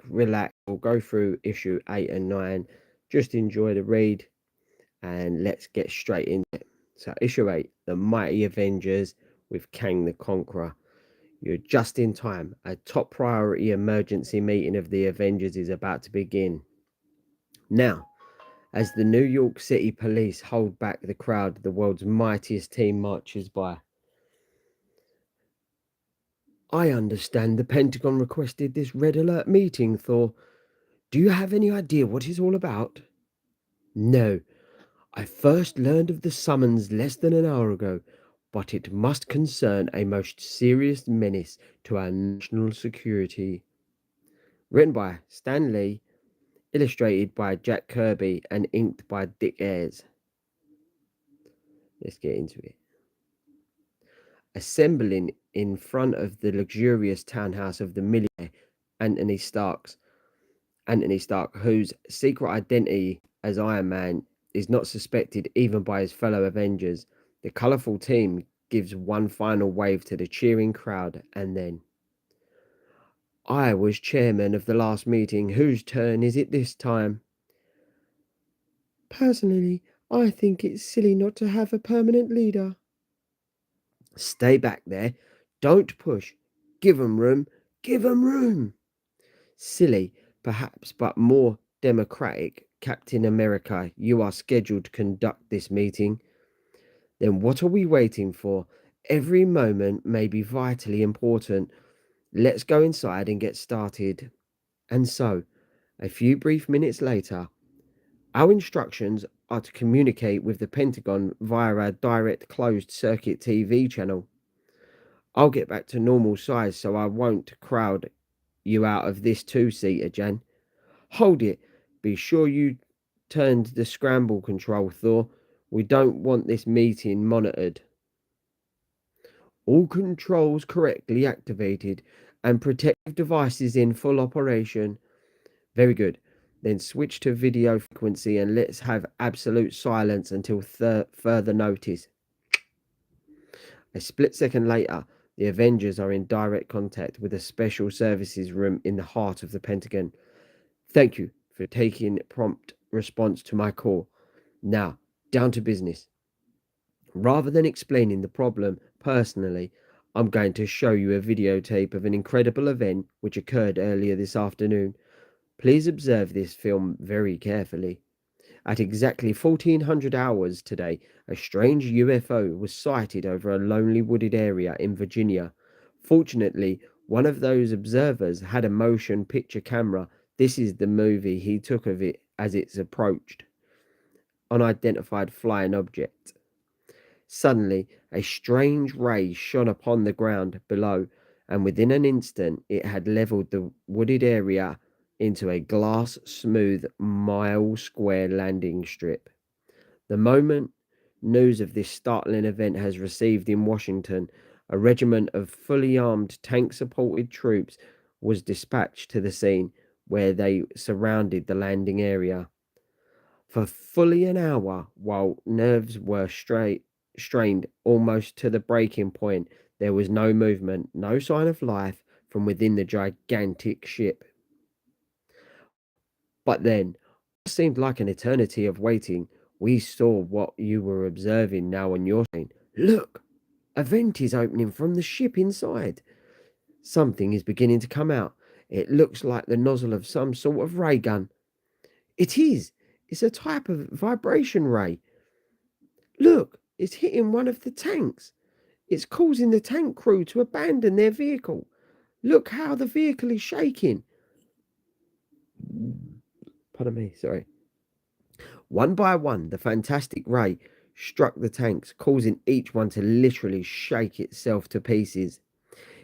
relax. We'll go through issue 8 and 9. Just enjoy the read and let's get straight into it. So, issue 8, The Mighty Avengers with Kang the Conqueror. You're just in time. A top priority emergency meeting of the Avengers is about to begin. Now, as the New York City police hold back the crowd, the world's mightiest team marches by. I understand the Pentagon requested this red alert meeting, Thor. Do you have any idea what it's all about? No, I first learned of the summons less than an hour ago, but it must concern a most serious menace to our national security. Written by Stan Lee, illustrated by Jack Kirby, and inked by Dick Ayers. Let's get into it. Assembling in front of the luxurious townhouse of the millionaire Anthony Starks, Anthony Stark, whose secret identity as Iron Man is not suspected even by his fellow Avengers, the colourful team gives one final wave to the cheering crowd and then. I was chairman of the last meeting. Whose turn is it this time? Personally, I think it's silly not to have a permanent leader. Stay back there. Don't push. Give 'em room. Give 'em room. Silly, perhaps, but more democratic. Captain America, you are scheduled to conduct this meeting. Then what are we waiting for? Every moment may be vitally important. Let's go inside and get started. And so, a few brief minutes later, our instructions are to communicate with the Pentagon via our direct closed circuit TV channel. I'll get back to normal size so I won't crowd you out of this two-seater, Jan. Hold it. Be sure you turned the scramble control, Thor. We don't want this meeting monitored. All controls correctly activated and protective devices in full operation. Very good. Then switch to video frequency and let's have absolute silence until further notice. A split second later, the Avengers are in direct contact with a special services room in the heart of the Pentagon. Thank you for taking prompt response to my call. Now, down to business. Rather than explaining the problem personally, I'm going to show you a videotape of an incredible event which occurred earlier this afternoon. Please observe this film very carefully. At exactly 1400 hours today, a strange UFO was sighted over a lonely wooded area in Virginia. Fortunately, one of those observers had a motion picture camera. This is the movie he took of it as it's approached. Unidentified flying object. Suddenly, a strange ray shone upon the ground below, and within an instant it had levelled the wooded area into a glass smooth mile-square landing strip. The moment news of this startling event has received in Washington, a regiment of fully armed tank-supported troops was dispatched to the scene, where they surrounded the landing area. For fully an hour, while nerves were strained almost to the breaking point, there was no movement, no sign of life from within the gigantic ship. But then, what seemed like an eternity of waiting, we saw what you were observing now on your screen. Look! A vent is opening from the ship inside. Something is beginning to come out. It looks like the nozzle of some sort of ray gun. It is! It's a type of vibration ray. Look! It's hitting one of the tanks. It's causing the tank crew to abandon their vehicle. Look how the vehicle is shaking. Pardon me, sorry. One by one, the fantastic ray struck the tanks, causing each one to literally shake itself to pieces.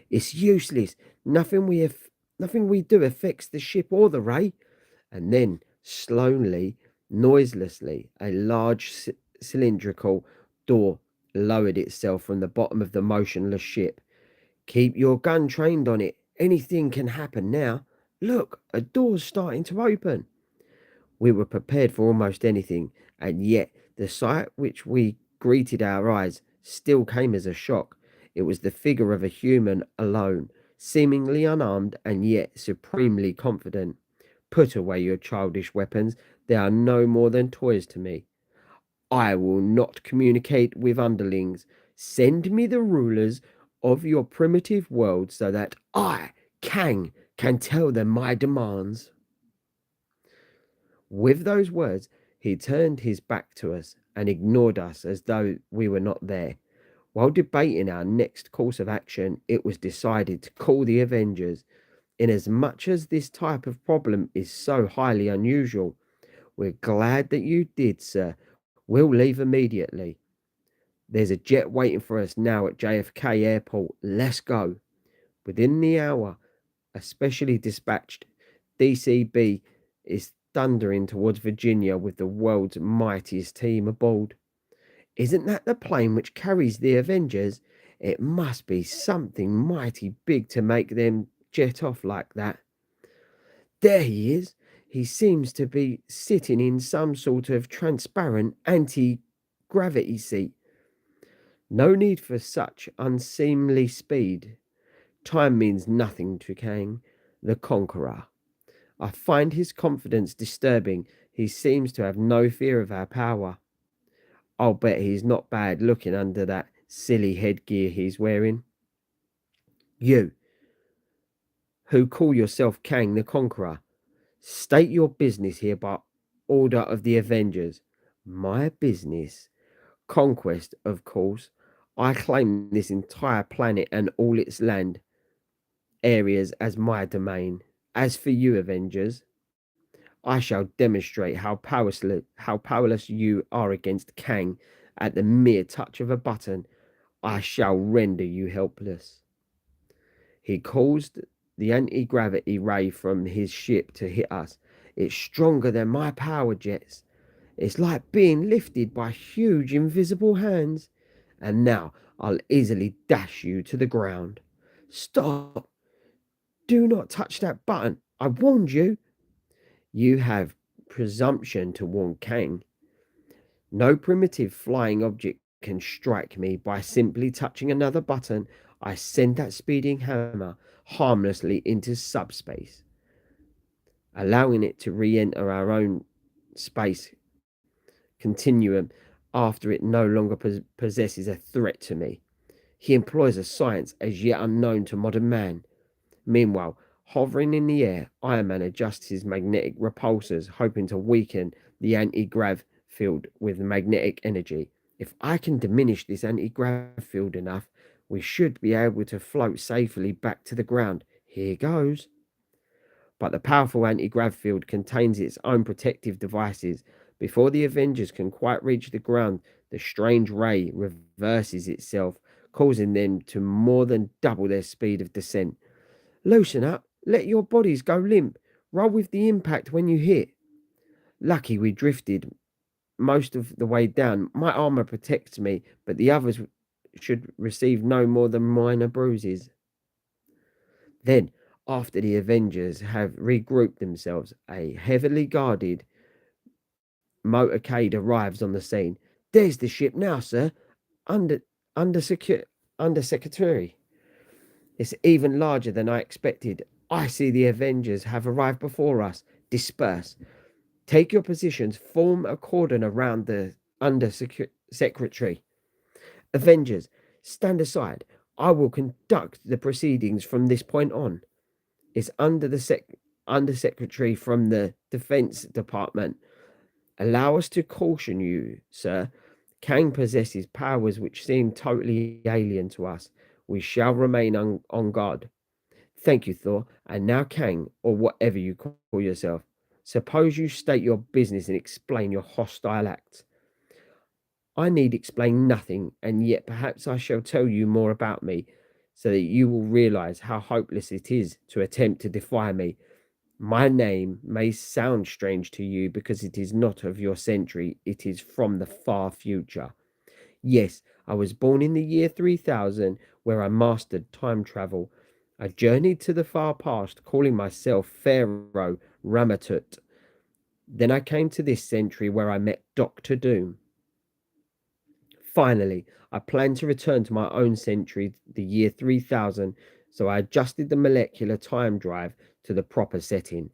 It's useless. Nothing we do affects the ship or the ray. And then, slowly, noiselessly, a large cylindrical door lowered itself from the bottom of the motionless ship. Keep your gun trained on it. Anything can happen now. Look, a door's starting to open. We were prepared for almost anything, and yet the sight which we greeted our eyes still came as a shock. It was the figure of a human alone, seemingly unarmed and yet supremely confident. Put away your childish weapons, they are no more than toys to me. I will not communicate with underlings. Send me the rulers of your primitive world so that I, Kang, can tell them my demands. With those words, he turned his back to us and ignored us as though we were not there. While debating our next course of action, it was decided to call the Avengers. Inasmuch as this type of problem is so highly unusual, we're glad that you did, sir. We'll leave immediately. There's a jet waiting for us now at JFK Airport. Let's go. Within the hour, a specially dispatched DCB is thundering towards Virginia with the world's mightiest team aboard. Isn't that the plane which carries the Avengers? It must be something mighty big to make them jet off like that. There he is. He seems to be sitting in some sort of transparent anti gravity seat. No need for such unseemly speed. Time means nothing to Kang, the Conqueror. I find his confidence disturbing. He seems to have no fear of our power. I'll bet he's not bad looking under that silly headgear he's wearing. You, who call yourself Kang the Conqueror, state your business here by order of the Avengers. My business? Conquest, of course. I claim this entire planet and all its land areas as my domain. As for you, Avengers, I shall demonstrate how powerless you are against Kang at the mere touch of a button. I shall render you helpless. He caused the anti gravity ray from his ship to hit us. It's stronger than my power jets. It's like being lifted by huge invisible hands. And now I'll easily dash you to the ground. Stop! Do not touch that button. I warned you. You have presumption to warn Kang. No primitive flying object can strike me by simply touching another button. I send that speeding hammer harmlessly into subspace, allowing it to re enter our own space continuum after it no longer possesses a threat to me. He employs a science as yet unknown to modern man. Meanwhile, hovering in the air, Iron Man adjusts his magnetic repulsors, hoping to weaken the anti grav field with magnetic energy. If I can diminish this anti grav field enough, we should be able to float safely back to the ground. Here goes. But the powerful anti grav field contains its own protective devices. Before the Avengers can quite reach the ground, the strange ray reverses itself, causing them to more than double their speed of descent. Loosen up, let your bodies go limp, roll with the impact when you hit. Lucky we drifted most of the way down. My armor protects me, but the others should receive no more than minor bruises. Then, after the Avengers have regrouped themselves, a heavily guarded motorcade arrives on the scene. There's the ship now, sir. Under under secure under secretary. It's even larger than I expected. I see the Avengers have arrived before us. Disperse. Take your positions. Form a cordon around the secretary. Avengers, stand aside. I will conduct the proceedings from this point on. It's under secretary from the Defense Department. Allow us to caution you, sir. Kang possesses powers which seem totally alien to us. We shall remain on guard. Thank you, Thor. And now, Kang, or whatever you call yourself, suppose you state your business and explain your hostile acts. I need explain nothing, and yet perhaps I shall tell you more about me, so that you will realize how hopeless it is to attempt to defy me. My name may sound strange to you because it is not of your century, it is from the far future. Yes, I was born in the year 3000, where I mastered time travel. I journeyed to the far past, calling myself Pharaoh Ramatut. Then I came to this century where I met Doctor Doom. Finally, I plan to return to my own century, the year 3000, So I adjusted the molecular time drive to the proper setting.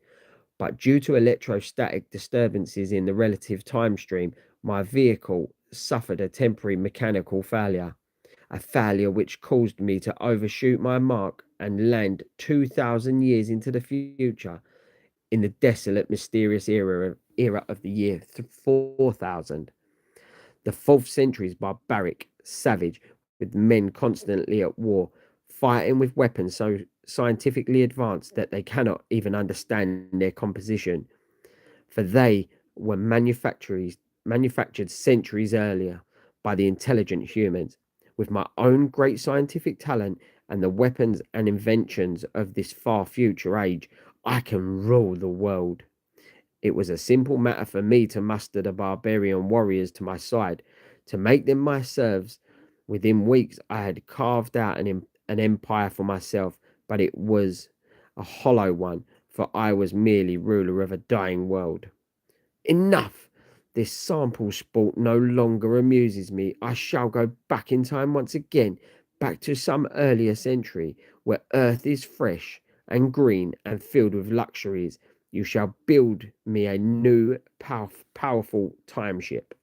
But due to electrostatic disturbances in the relative time stream, my vehicle suffered a temporary mechanical failure, a failure which caused me to overshoot my mark and land 2,000 years into the future in the desolate, mysterious era of the year 4000. The 4th century is barbaric, savage, with men constantly at war, fighting with weapons so scientifically advanced that they cannot even understand their composition, for they were manufactured centuries earlier by the intelligent humans. With my own great scientific talent and the weapons and inventions of this far future age, I can rule the world. It was a simple matter for me to muster the barbarian warriors to my side, to make them my serfs. Within weeks, I had carved out an empire for myself, but it was a hollow one, for I was merely ruler of a dying world. Enough! This sample sport no longer amuses me. I shall go back in time once again, back to some earlier century, where earth is fresh and green and filled with luxuries. You shall build me a new, powerful time ship.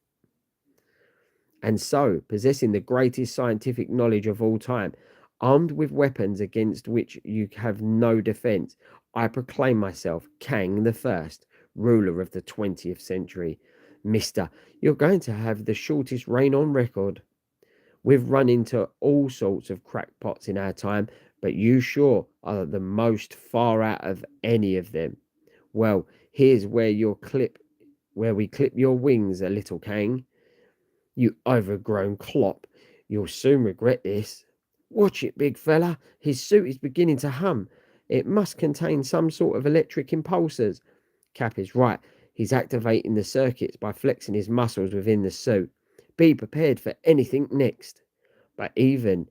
And so, possessing the greatest scientific knowledge of all time, armed with weapons against which you have no defense, I proclaim myself Kang the First, ruler of the 20th century. Mister, you're going to have the shortest reign on record. We've run into all sorts of crackpots in our time, but you sure are the most far out of any of them. Well, here's where we clip your wings a little, Kang. You overgrown clop. You'll soon regret this. Watch it, big fella. His suit is beginning to hum. It must contain some sort of electric impulsors. Cap is right. He's activating the circuits by flexing his muscles within the suit. Be prepared for anything next. But even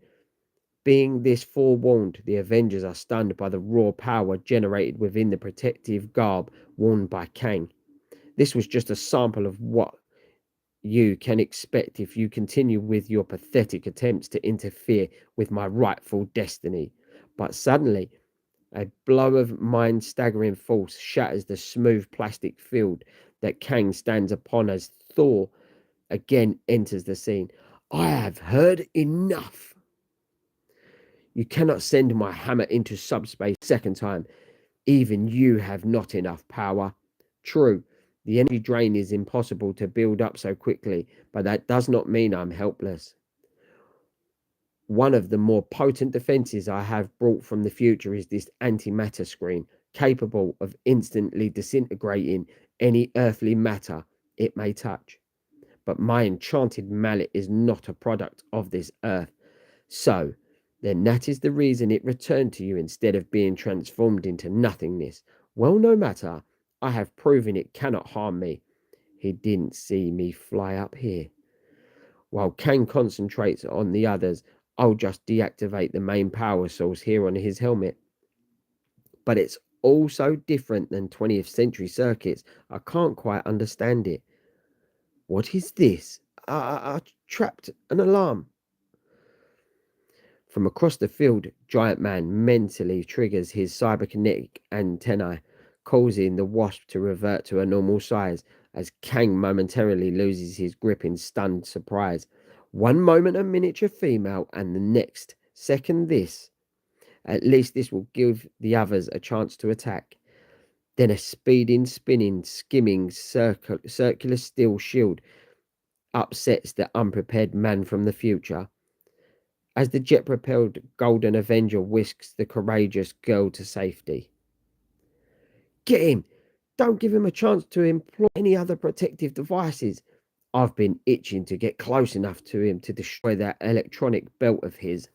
being this forewarned, the Avengers are stunned by the raw power generated within the protective garb worn by Kang. This was just a sample of what you can expect if you continue with your pathetic attempts to interfere with my rightful destiny. But suddenly, a blow of mind staggering force shatters the smooth plastic field that Kang stands upon as Thor again enters the scene. I have heard enough. You cannot send my hammer into subspace a second time. Even you have not enough power. True, the energy drain is impossible to build up so quickly, but that does not mean I'm helpless. One of the more potent defenses I have brought from the future is this antimatter screen, capable of instantly disintegrating any earthly matter it may touch. But my enchanted mallet is not a product of this earth. So, then that is the reason it returned to you instead of being transformed into nothingness. Well, no matter. I have proven it cannot harm me. He didn't see me fly up here. While Kang concentrates on the others, I'll just deactivate the main power source here on his helmet. But it's all so different than 20th century circuits, I can't quite understand it. What is this? I trapped an alarm. From across the field, Giant Man mentally triggers his cyberkinetic antennae, causing the wasp to revert to a normal size as Kang momentarily loses his grip in stunned surprise. One moment a miniature female, and the next second this. At least this will give the others a chance to attack. Then a speeding, spinning, skimming circular steel shield upsets the unprepared man from the future as the jet propelled Golden Avenger whisks the courageous girl to safety. Get him! Don't give him a chance to employ any other protective devices. I've been itching to get close enough to him to destroy that electronic belt of his.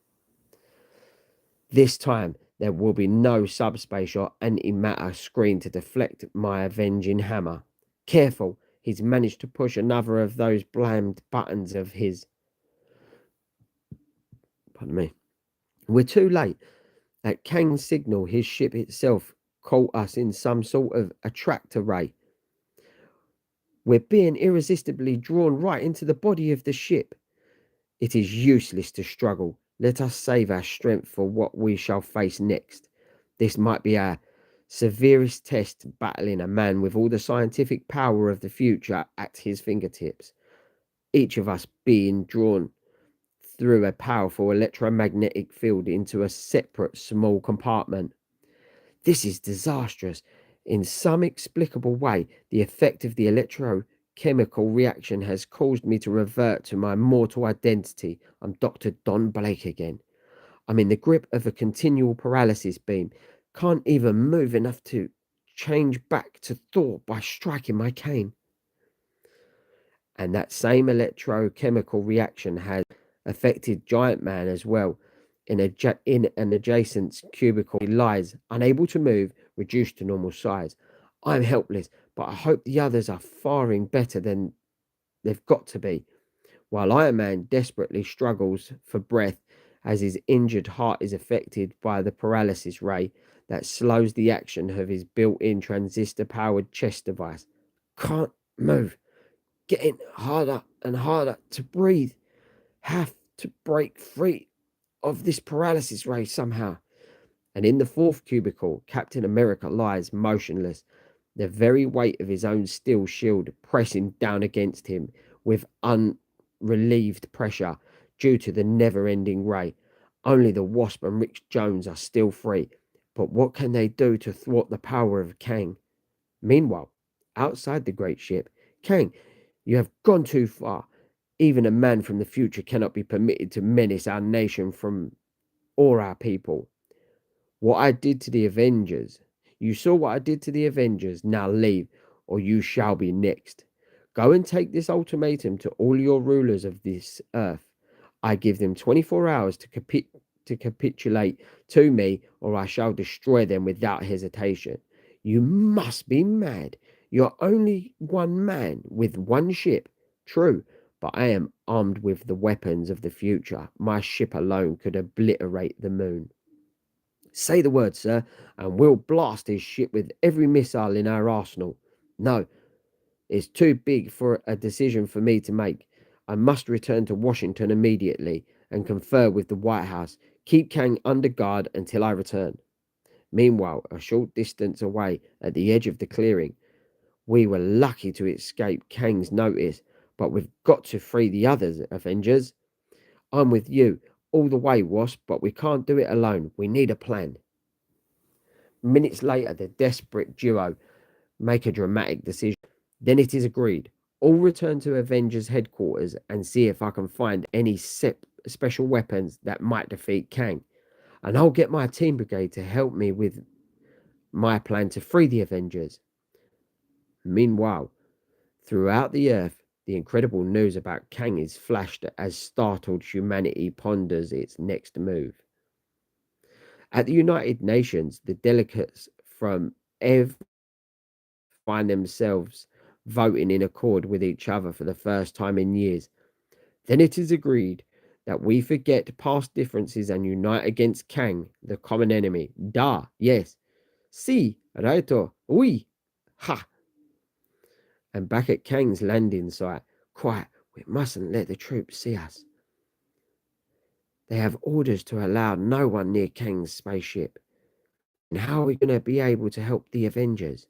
This time, there will be no subspace or antimatter screen to deflect my avenging hammer. Careful, he's managed to push another of those blamed buttons of his. Pardon me. We're too late. At Kang's signal, his ship itself caught us in some sort of attractor ray. We're being irresistibly drawn right into the body of the ship. It is useless to struggle. Let us save our strength for what we shall face next. This might be our severest test, battling a man with all the scientific power of the future at his fingertips, each of us being drawn through a powerful electromagnetic field into a separate small compartment. This is disastrous. In some explicable way, the effect of the electrochemical reaction has caused me to revert to my mortal identity. I'm Dr. Don Blake again. I'm in the grip of a continual paralysis beam. Can't even move enough to change back to Thor by striking my cane. And that same electrochemical reaction has affected Giant Man as well. In an adjacent cubicle, he lies, unable to move, reduced to normal size. I'm helpless, but I hope the others are faring better than they've got to be. While Iron Man desperately struggles for breath as his injured heart is affected by the paralysis ray that slows the action of his built in transistor powered chest device. Can't move. Getting harder and harder to breathe. Have to break free of this paralysis ray somehow. And in the fourth cubicle, Captain America lies motionless, the very weight of his own steel shield pressing down against him with unrelieved pressure due to the never ending ray. Only the Wasp and Rick Jones are still free, but what can they do to thwart the power of Kang? Meanwhile, outside the great ship, Kang, you have gone too far. Even a man from the future cannot be permitted to menace our nation from or our people. What I did to the Avengers. You saw what I did to the Avengers. Now leave, or you shall be next. Go and take this ultimatum to all your rulers of this earth. I give them 24 hours to capitulate to me, or I shall destroy them without hesitation. You must be mad. You're only one man with one ship. True, but I am armed with the weapons of the future. My ship alone could obliterate the moon. Say the word, sir, and we'll blast his ship with every missile in our arsenal. No, it's too big for a decision for me to make. I must return to Washington immediately and confer with the White House. Keep Kang under guard until I return. Meanwhile, a short distance away at the edge of the clearing, we were lucky to escape Kang's notice, but we've got to free the others, Avengers. I'm with you all the way, Wasp, but we can't do it alone. We need a plan. Minutes later, the desperate duo make a dramatic decision. Then it is agreed. All return to Avengers headquarters and see if I can find any special weapons that might defeat Kang. And I'll get my team brigade to help me with my plan to free the Avengers. Meanwhile, throughout the Earth, the incredible news about Kang is flashed as startled humanity ponders its next move. At the United Nations, the delegates from every find themselves voting in accord with each other for the first time in years. Then it is agreed that we forget past differences and unite against Kang, the common enemy. Da, yes. Si, righto, oui. Ha. And back at Kang's landing site, quiet, we mustn't let the troops see us. They have orders to allow no one near Kang's spaceship. And how are we going to be able to help the Avengers?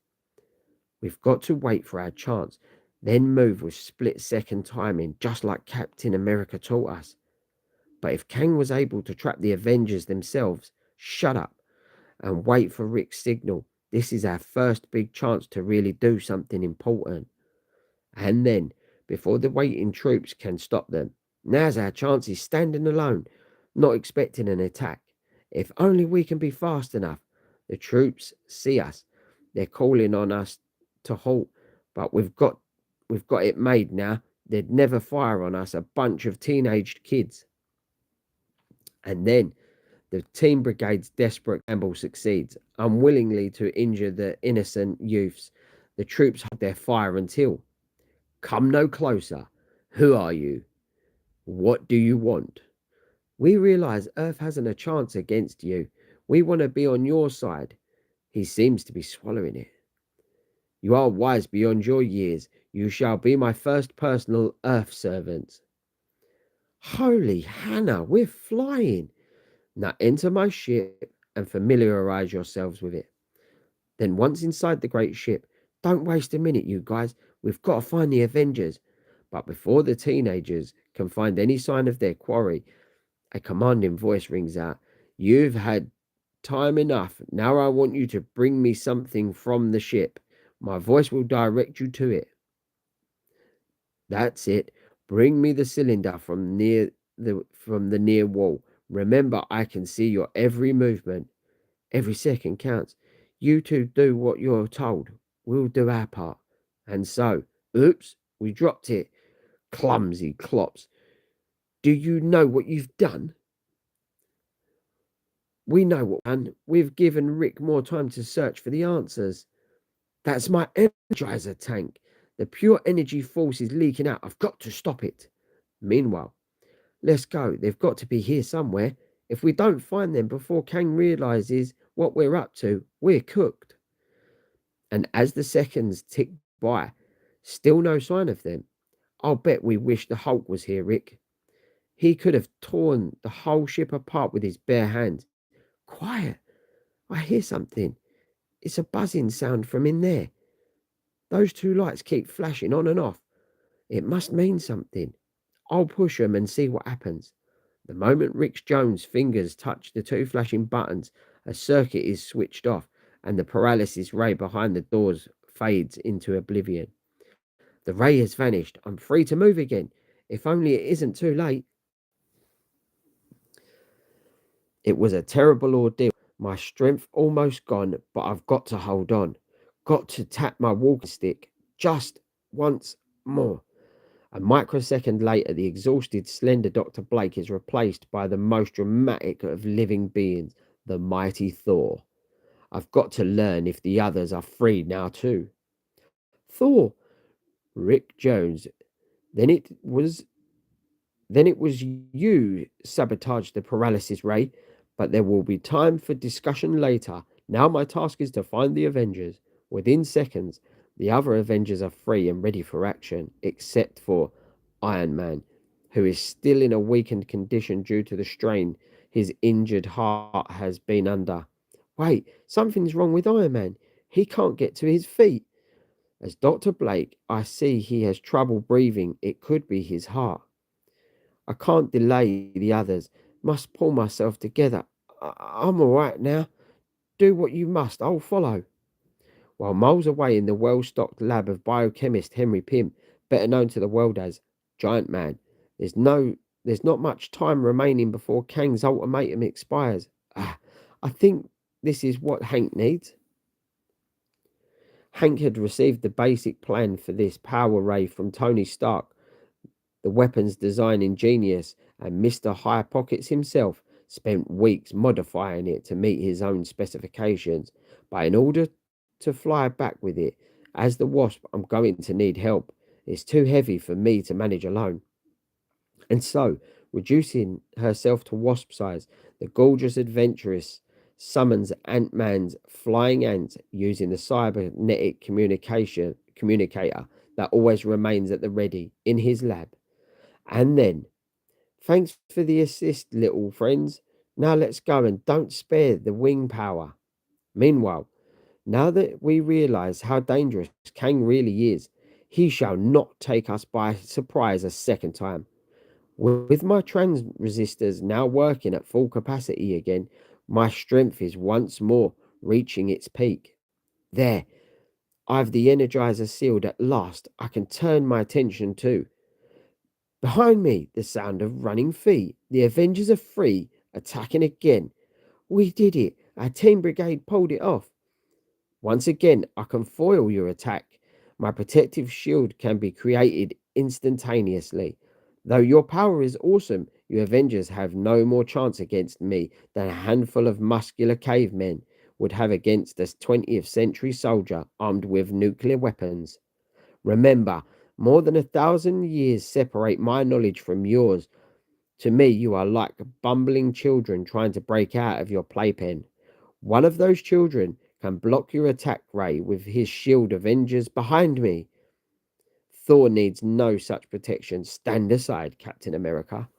We've got to wait for our chance, then move with split-second timing, just like Captain America taught us. But if Kang was able to trap the Avengers themselves, shut up and wait for Rick's signal. This is our first big chance to really do something important. And then, before the waiting troops can stop them, now's our chance. He's standing alone, not expecting an attack. If only we can be fast enough. The troops see us. They're calling on us to halt, but we've got it made now. They'd never fire on us, a bunch of teenaged kids. And then the team brigade's desperate gamble succeeds, unwillingly to injure the innocent youths. The troops hold their fire until, come no closer. Who are you? What do you want? We realize Earth hasn't a chance against you. We want to be on your side. He seems to be swallowing it. You are wise beyond your years. You shall be my first personal Earth servants. Holy Hannah, we're flying. Now enter my ship and familiarize yourselves with it. Then, once inside the great ship, don't waste a minute, you guys. We've got to find the Avengers. But before the teenagers can find any sign of their quarry, a commanding voice rings out. You've had time enough. Now I want you to bring me something from the ship. My voice will direct you to it. That's it. Bring me the cylinder from the near wall. Remember, I can see your every movement. Every second counts. You two do what you're told. We'll do our part. And so, oops, we dropped it. Clumsy clops. Do you know what you've done? We know what we've done. We've given Rick more time to search for the answers. That's my energizer tank. The pure energy force is leaking out. I've got to stop it. Meanwhile, let's go. They've got to be here somewhere. If we don't find them before Kang realizes what we're up to, we're cooked. And as the seconds tick by, still no sign of them. I'll bet we wish the Hulk was here, Rick. He could have torn the whole ship apart with his bare hands. Quiet! I hear something. It's a buzzing sound from in there. Those two lights keep flashing on and off. It must mean something. I'll push them and see what happens. The moment Rick Jones' fingers touch the two flashing buttons, a circuit is switched off and the paralysis ray behind the doors fades into oblivion. The ray has vanished. I'm free to move again. If only it isn't too late. It was a terrible ordeal. My strength almost gone, but I've got to hold on. Got to tap my walking stick just once more. A microsecond later, the exhausted, slender Dr. Blake is replaced by the most dramatic of living beings, the mighty Thor. I've got to learn if the others are free now too. Thor! Rick Jones. Then it was Then it was you sabotaged the paralysis ray, but there will be time for discussion later. Now my task is to find the Avengers. Within seconds, the other Avengers are free and ready for action, except for Iron Man, who is still in a weakened condition due to the strain his injured heart has been under. Wait, something's wrong with Iron Man. He can't get to his feet. As Dr. Blake, I see he has trouble breathing. It could be his heart. I can't delay the others. Must pull myself together. I'm all right now. Do what you must. I'll follow. While miles away in the well-stocked lab of biochemist Henry Pym, better known to the world as Giant Man, there's no, there's not much time remaining before Kang's ultimatum expires. I think this is what Hank needs. Hank had received the basic plan for this power ray from Tony Stark, the weapon's design ingenious, and Mr. High Pockets himself spent weeks modifying it to meet his own specifications. But in order to fly back with it, as the Wasp, I'm going to need help. It's too heavy for me to manage alone. And so, reducing herself to wasp size, the gorgeous adventuress summons Ant Man's flying ant using the cybernetic communicator that always remains at the ready in his lab. And then, thanks for the assist, little friends. Now let's go and don't spare the wing power. Meanwhile, now that we realize how dangerous Kang really is, he shall not take us by surprise a second time. With my trans resistors now working at full capacity again, my strength is once more reaching its peak. There, I've the energizer sealed at last. I can turn my attention to. Behind me, the sound of running feet. The Avengers are free, attacking again. We did it. Our team brigade pulled it off. Once again, I can foil your attack. My protective shield can be created instantaneously. Though your power is awesome, you Avengers have no more chance against me than a handful of muscular cavemen would have against a 20th century soldier armed with nuclear weapons. Remember, more than 1,000 years separate my knowledge from yours. To me, you are like bumbling children trying to break out of your playpen. One of those children can block your attack ray with his shield Avengers behind me. Thor needs no such protection. Stand aside, Captain America.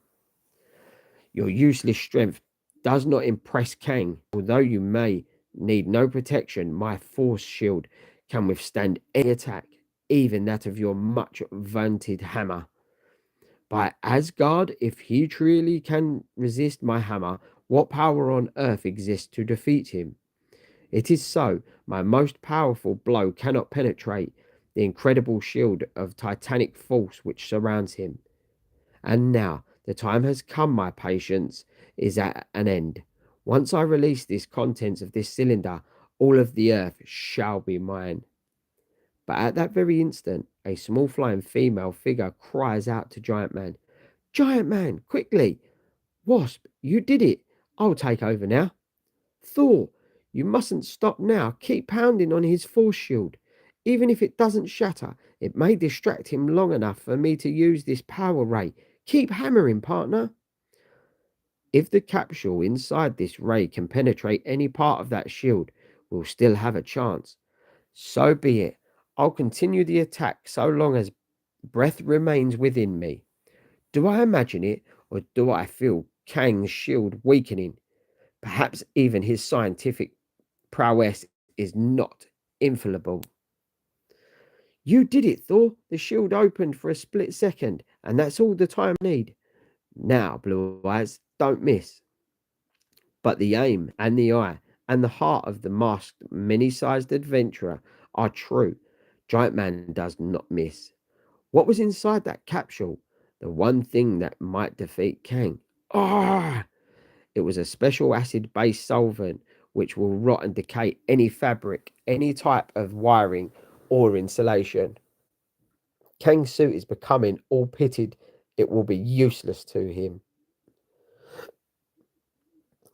Your useless strength does not impress Kang. Although you may need no protection, my force shield can withstand any attack, even that of your much vaunted hammer. By Asgard, if he truly can resist my hammer, what power on earth exists to defeat him? It is so. My most powerful blow cannot penetrate the incredible shield of titanic force which surrounds him. And now the time has come, my patience is at an end. Once I release this contents of this cylinder, all of the earth shall be mine. But at that very instant, a small flying female figure cries out to Giant Man, Giant Man, quickly! Wasp, you did it! I'll take over now. Thor, you mustn't stop now. Keep pounding on his force shield. Even if it doesn't shatter, it may distract him long enough for me to use this power ray. Keep hammering, partner. If the capsule inside this ray can penetrate any part of that shield, we'll still have a chance. So be it. I'll continue the attack so long as breath remains within me. Do I imagine it, or do I feel Kang's shield weakening? Perhaps even his scientific prowess is not infallible. You did it, Thor. The shield opened for a split second, and that's all the time I need. Now, Blue Eyes, don't miss. But the aim and the eye and the heart of the masked, many-sized adventurer are true. Giant Man does not miss. What was inside that capsule? The one thing that might defeat Kang. Ah! It was a special acid based solvent which will rot and decay any fabric, any type of wiring or insulation. Kang's suit is becoming all pitted, it will be useless to him.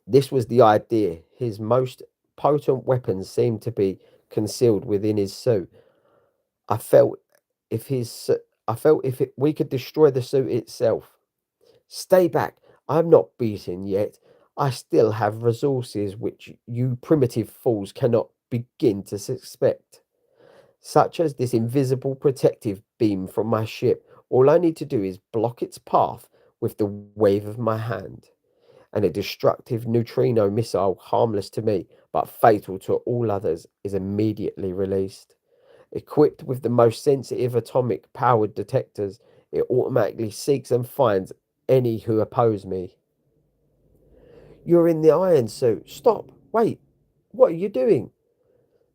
This was the idea. His most potent weapons seemed to be concealed within his suit. I felt if his we could destroy the suit itself. Stay back. I'm not beaten yet. I still have resources which you primitive fools cannot begin to suspect, such as this invisible protective beam from my ship. All I need to do is block its path with the wave of my hand, and a destructive neutrino missile, harmless to me but fatal to all others, is immediately released. Equipped with the most sensitive atomic powered detectors, it automatically seeks and finds any who oppose me. You're in the iron suit. Stop. Wait. What are you doing?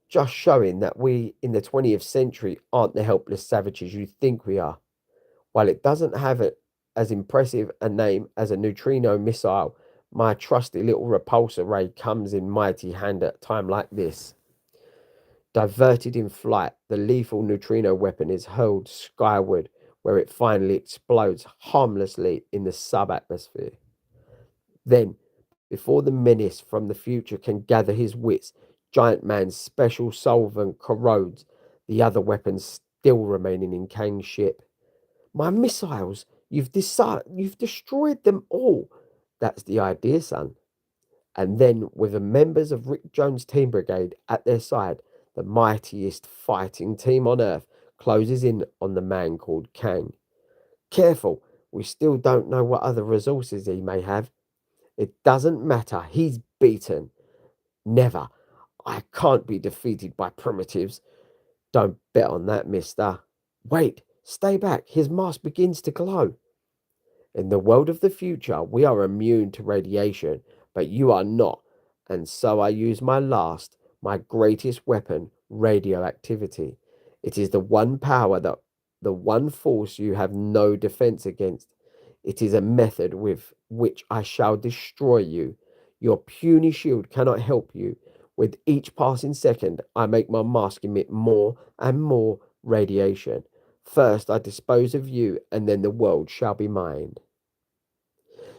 Just showing that we in the 20th century aren't the helpless savages you think we are. While it doesn't have as impressive a name as a neutrino missile, my trusty little repulsor ray comes in mighty hand at a time like this. Diverted in flight, the lethal neutrino weapon is hurled skyward, where it finally explodes harmlessly in the sub-atmosphere. Then, before the menace from the future can gather his wits, Giant Man's special solvent corrodes the other weapons still remaining in Kang's ship. My missiles, you've destroyed them all. That's the idea, son. And then, with the members of Rick Jones' team brigade at their side, the mightiest fighting team on earth closes in on the man called Kang. Careful, we still don't know what other resources he may have. It doesn't matter, he's beaten. Never. I can't be defeated by primitives. Don't bet on that, mister. Wait, stay back, his mask begins to glow. In the world of the future, we are immune to radiation, but you are not. And so I use my greatest weapon, radioactivity. It is the one force you have no defense against. It is a method with which I shall destroy you. Your puny shield cannot help you. With each passing second, I make my mask emit more and more radiation. First, I dispose of you, and then the world shall be mine.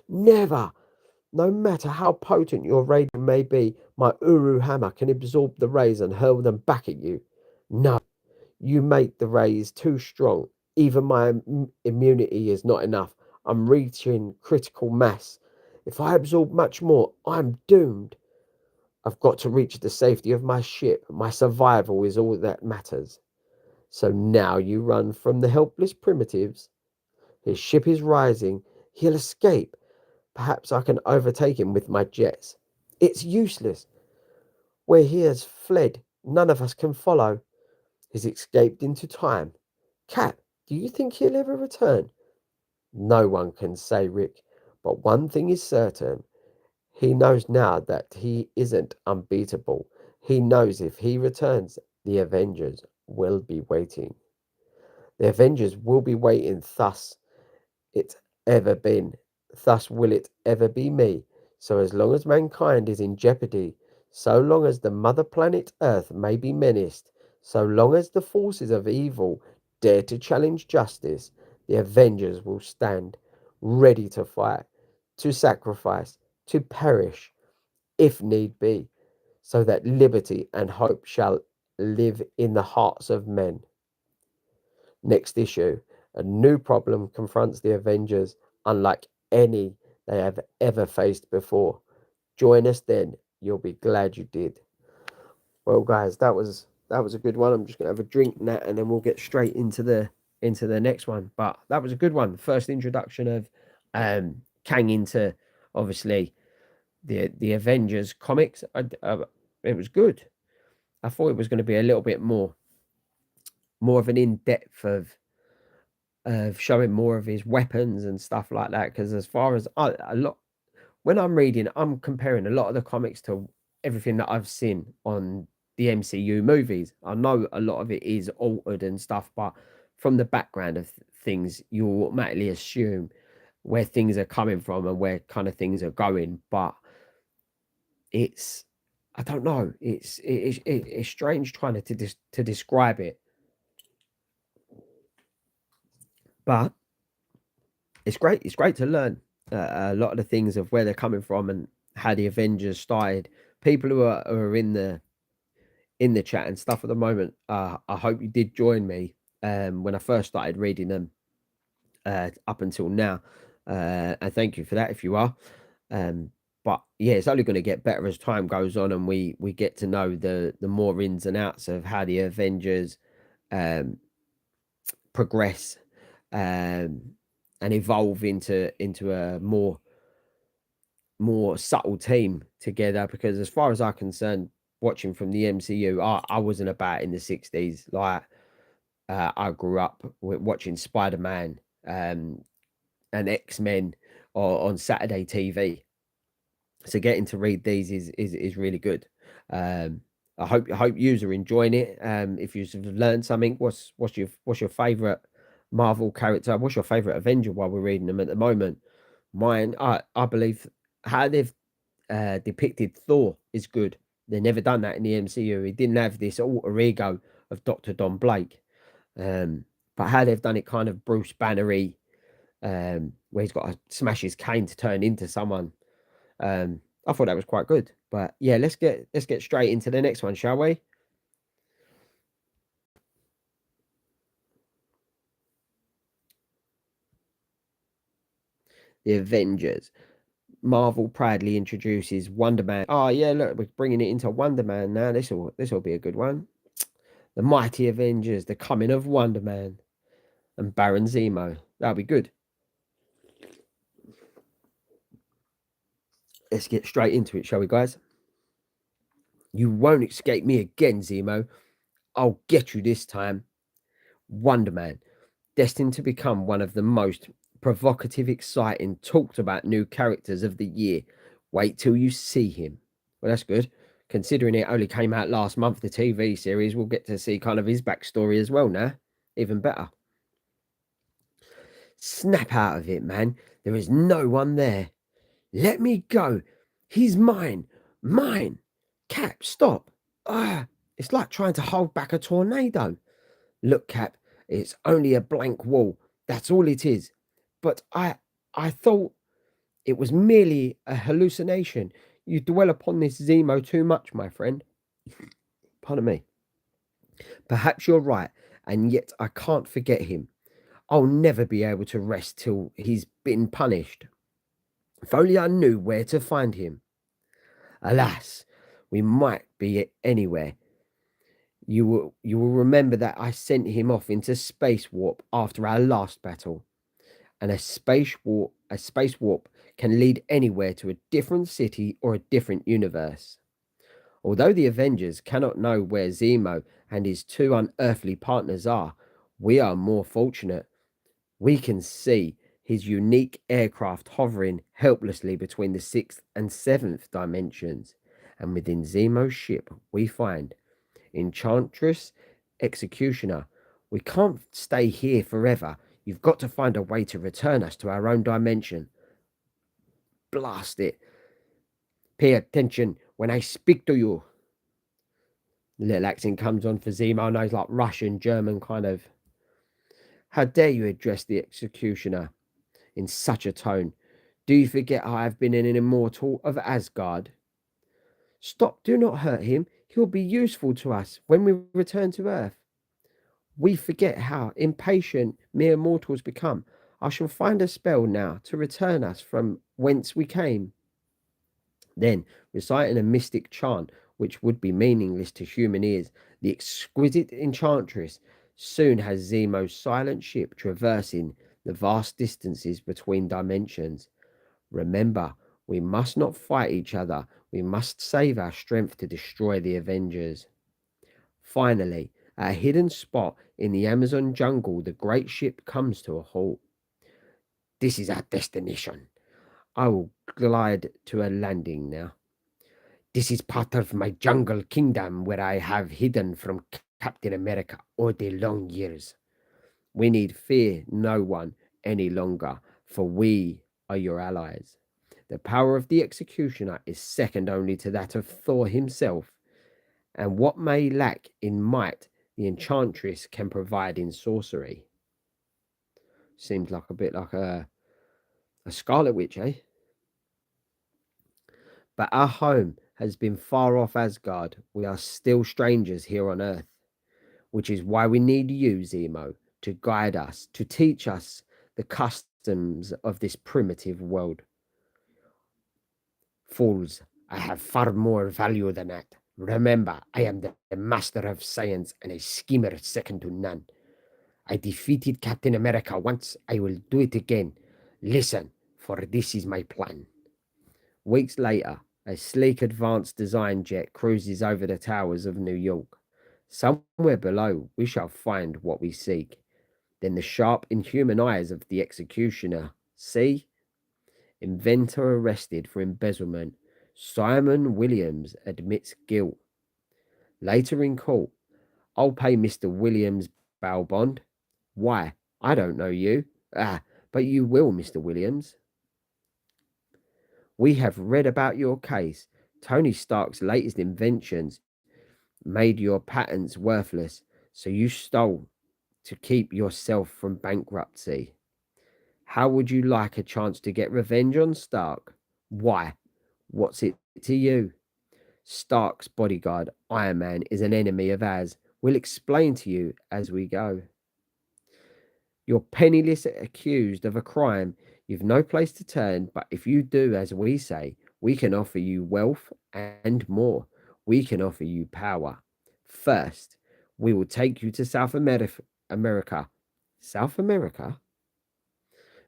Never! No matter how potent your radium may be, my Uru hammer can absorb the rays and hurl them back at you. No, you make the rays too strong. Even my immunity is not enough. I'm reaching critical mass. If I absorb much more, I'm doomed. I've got to reach the safety of my ship. My survival is all that matters. So now you run from the helpless primitives. His ship is rising. He'll escape. Perhaps I can overtake him with my jets. It's useless. Where he has fled, none of us can follow. He's escaped into time. Cap, do you think he'll ever return? No one can say, Rick, but one thing is certain. He knows now that he isn't unbeatable. He knows if he returns, the Avengers will be waiting. The Avengers will be waiting, thus it ever been. Thus will it ever be me. So as long as mankind is in jeopardy, so long as the mother planet Earth may be menaced, so long as the forces of evil dare to challenge justice, the Avengers will stand ready to fight, to sacrifice, to perish, if need be, so that liberty and hope shall live in the hearts of men. Next issue, a new problem confronts the Avengers unlike any they have ever faced before. Join us then. You'll be glad you did. Well, guys, that was a good one. I'm just gonna have a drink and that, and then we'll get straight into the next one. But that was a good one. First introduction of Kang into obviously the Avengers comics. It was good. I thought it was going to be a little bit more of an in depth of showing more of his weapons and stuff like that. Because as far as a lot, when I'm reading, I'm comparing a lot of the comics to everything that I've seen on the MCU movies. I know a lot of it is altered and stuff, but from the background of things, you automatically assume where things are coming from and where kind of things are going. But it's, I don't know, it's strange trying to describe it, but it's great. It's great to learn a lot of the things of where they're coming from and how the Avengers started. People who are in the chat and stuff at the moment, I hope you did join me when I first started reading them up until now. And thank you for that if you are. Um, but yeah, it's only going to get better as time goes on, and we get to know the more ins and outs of how the Avengers um, progress um, and evolve into a more subtle team together. Because as far as I'm concerned, watching from the MCU, I wasn't about in the 60s. Like I grew up watching Spider-Man and X-Men on Saturday TV. So getting to read these is really good. Um, I hope yous are enjoying it. If you've learned something, what's your favorite Marvel character? What's your favorite Avenger while we're reading them at the moment? Mine, I believe how they've depicted Thor is good. They never done that in the MCU. He didn't have this alter ego of Dr. Don Blake. But how they've done it kind of Bruce Bannery, where he's got to smash his cane to turn into someone. I thought that was quite good. But yeah, let's get straight into the next one, shall we? The Avengers. Marvel proudly introduces Wonder Man. Oh yeah, look, we're bringing it into Wonder Man now. This will be a good one. The Mighty Avengers, the coming of Wonder Man and Baron Zemo. That'll be good. Let's get straight into it, shall we, guys? You won't escape me again, Zemo. I'll get you this time. Wonder Man, destined to become one of the most provocative, exciting, talked about new characters of the year. Wait till you see him. Well, that's good. Considering it only came out last month, the TV series, we'll get to see kind of his backstory as well now. Even better. Snap out of it, man. There is no one there. Let me go. He's mine. Mine. Cap, stop. Ah, it's like trying to hold back a tornado. Look, Cap, it's only a blank wall. That's all it is. But I thought it was merely a hallucination. You dwell upon this Zemo too much, my friend. Pardon me. Perhaps you're right, and yet I can't forget him. I'll never be able to rest till he's been punished. If only I knew where to find him. Alas, we might be anywhere. You will remember that I sent him off into space warp after our last battle. And a space warp can lead anywhere to a different city or a different universe. Although the Avengers cannot know where Zemo and his two unearthly partners are, we are more fortunate. We can see his unique aircraft hovering helplessly between the sixth and seventh dimensions. And within Zemo's ship, we find Enchantress, Executioner. We can't stay here forever. You've got to find a way to return us to our own dimension. Blast it. Pay attention when I speak to you. The little accent comes on for Zemo. I know he's like Russian, German kind of. How dare you address the executioner in such a tone? Do you forget I have been an immortal of Asgard? Stop, do not hurt him. He'll be useful to us when we return to Earth. We forget how impatient mere mortals become. I shall find a spell now to return us from whence we came. Then, reciting a mystic chant which would be meaningless to human ears, the exquisite enchantress soon has Zemo's silent ship traversing the vast distances between dimensions. Remember, we must not fight each other. We must save our strength to destroy the Avengers. Finally, at a hidden spot in the Amazon jungle, the great ship comes to a halt. This is our destination. I will glide to a landing now. This is part of my jungle kingdom where I have hidden from Captain America all the long years. We need fear no one any longer, for we are your allies. The power of the executioner is second only to that of Thor himself, and what may lack in might, the enchantress can provide in sorcery. Seems like a bit like a Scarlet Witch, eh? But our home has been far off Asgard. We are still strangers here on Earth, which is why we need you, Zemo, to guide us, to teach us the customs of this primitive world. Fools, I have far more value than that. Remember, I am the master of science and a schemer second to none. I defeated Captain America once, I will do it again. Listen, for this is my plan. Weeks later, a sleek advanced design jet cruises over the towers of New York. Somewhere below, we shall find what we seek. Then the sharp, inhuman eyes of the executioner. See? Inventor arrested for embezzlement. Simon Williams admits guilt. Later in court, I'll pay Mr. Williams bail bond. Why? I don't know you. But you will, Mr. Williams. We have read about your case. Tony Stark's latest inventions made your patents worthless, so you stole to keep yourself from bankruptcy. How would you like a chance to get revenge on Stark? Why? What's it to you? Stark's bodyguard, Iron Man, is an enemy of ours. We'll explain to you as we go. You're penniless, accused of a crime. You've no place to turn, but if you do as we say, we can offer you wealth and more. We can offer you power. First, we will take you to South America. South America?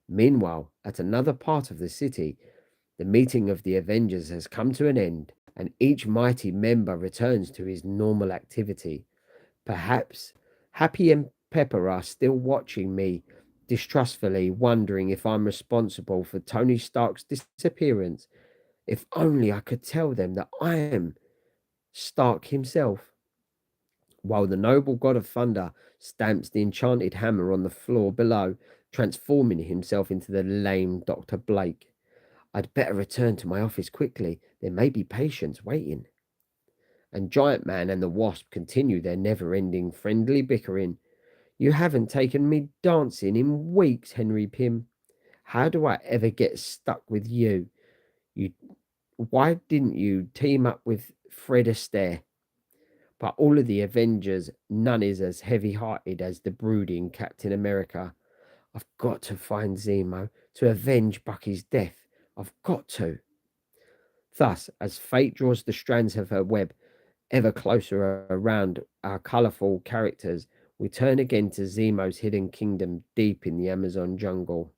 Meanwhile, at another part of the city, the meeting of the Avengers has come to an end, and each mighty member returns to his normal activity. Perhaps Happy and Pepper are still watching me distrustfully, wondering if I'm responsible for Tony Stark's disappearance. If only I could tell them that I am Stark himself. While the noble god of thunder stamps the enchanted hammer on the floor below, transforming himself into the lame Dr. Blake. I'd better return to my office quickly. There may be patients waiting. And Giant Man and the Wasp continue their never-ending friendly bickering. You haven't taken me dancing in weeks, Henry Pym. How do I ever get stuck with you? Why didn't you team up with Fred Astaire? But all of the Avengers, none is as heavy-hearted as the brooding Captain America. I've got to find Zemo to avenge Bucky's death. I've got to. Thus, as fate draws the strands of her web ever closer around our colourful characters, we turn again to Zemo's hidden kingdom deep in the Amazon jungle.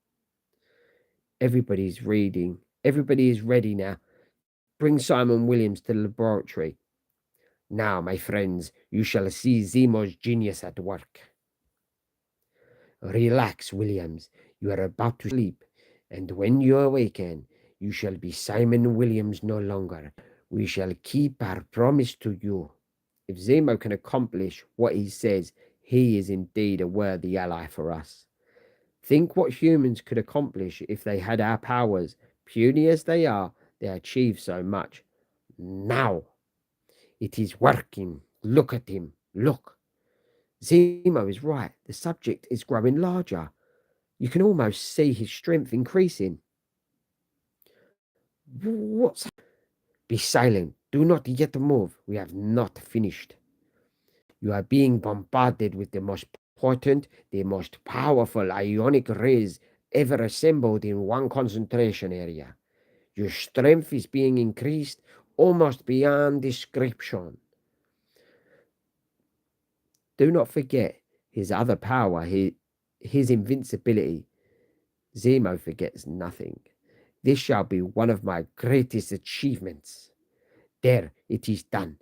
Everybody's reading. Everybody is ready now. Bring Simon Williams to the laboratory. Now, my friends, you shall see Zemo's genius at work. Relax, Williams. You are about to sleep, and when you awaken, you shall be Simon Williams no longer. We shall keep our promise to you. If Zemo can accomplish what he says, he is indeed a worthy ally for us. Think what humans could accomplish if they had our powers. Puny as they are, they achieve so much. Now, it is working. Look at him. Look. Zemo is right. The subject is growing larger. You can almost see his strength increasing. What's... Be silent. Do not yet move. We have not finished. You are being bombarded with the most potent, the most powerful ionic rays ever assembled in one concentration area. Your strength is being increased almost beyond description. Do not forget his other power, his invincibility. Zemo forgets nothing. This shall be one of my greatest achievements. There, it is done.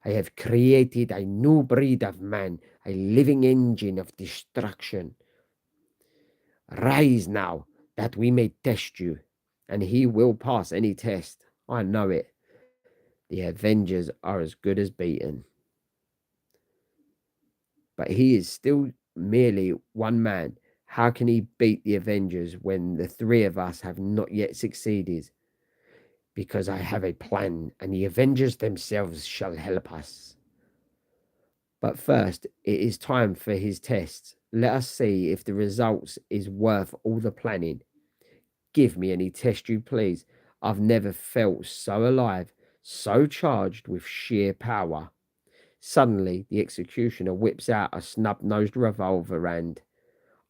I have created a new breed of man, a living engine of destruction. Rise now, that we may test you, and he will pass any test. I know it. The Avengers are as good as beaten. But he is still merely one man. How can he beat the Avengers when the three of us have not yet succeeded? Because I have a plan, and the Avengers themselves shall help us. But first, it is time for his tests. Let us see if the results is worth all the planning. Give me any test you please. I've never felt so alive, so charged with sheer power. Suddenly, the executioner whips out a snub-nosed revolver and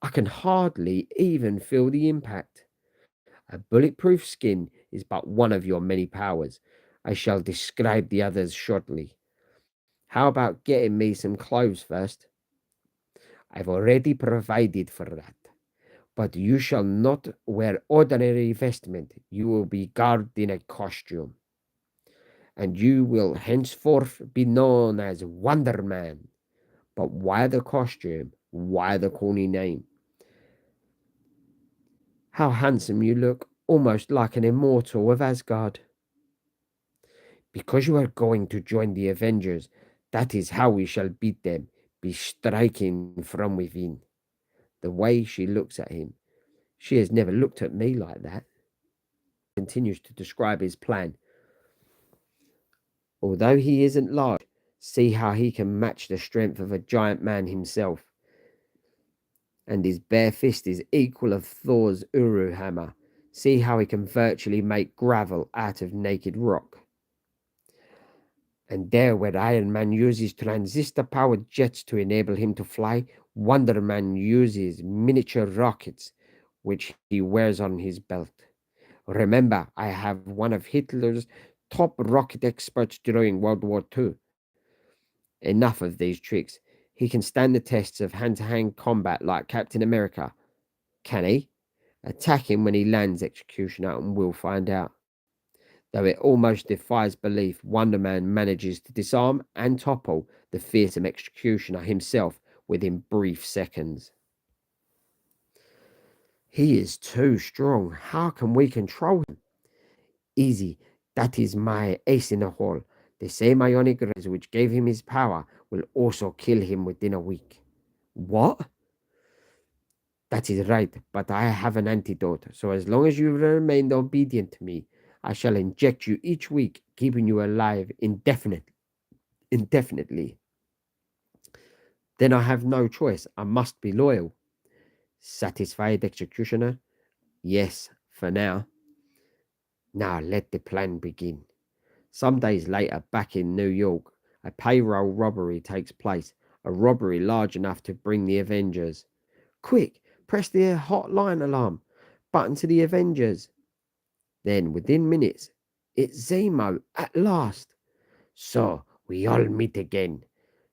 I can hardly even feel the impact. A bulletproof skin is but one of your many powers. I shall describe the others shortly. How about getting me some clothes first? I've already provided for that. But you shall not wear ordinary vestment. You will be garbed in a costume. And you will henceforth be known as Wonder Man. But why the costume? Why the corny name? How handsome you look, almost like an immortal of Asgard. Because you are going to join the Avengers, that is how we shall beat them, be striking from within. The way she looks at him, she has never looked at me like that. Continues to describe his plan. Although he isn't large, see how he can match the strength of a giant man himself. And his bare fist is equal of Thor's Uru hammer. See how he can virtually make gravel out of naked rock. And there, where Iron Man uses transistor-powered jets to enable him to fly, Wonder Man uses miniature rockets, which he wears on his belt. Remember, I have one of Hitler's top rocket experts during World War II. Enough of these tricks. He can stand the tests of hand-to-hand combat like Captain America. Can he? Attack him when he lands, Executioner, and we'll find out. Though it almost defies belief, Wonder Man manages to disarm and topple the fearsome Executioner himself within brief seconds. He is too strong. How can we control him? Easy. That is my ace in the hole. The same ionic rays which gave him his power will also kill him within a week. What? That is right, but I have an antidote, so as long as you remain obedient to me, I shall inject you each week, keeping you alive indefinitely. Then I have no choice. I must be loyal. Satisfied, Executioner? Yes, for now. Now let the plan begin. Some days later, back in New York, a payroll robbery takes place, a robbery large enough to bring the Avengers. Quick, press the hotline alarm button to the Avengers. Then, within minutes, it's Zemo at last. So, we all meet again.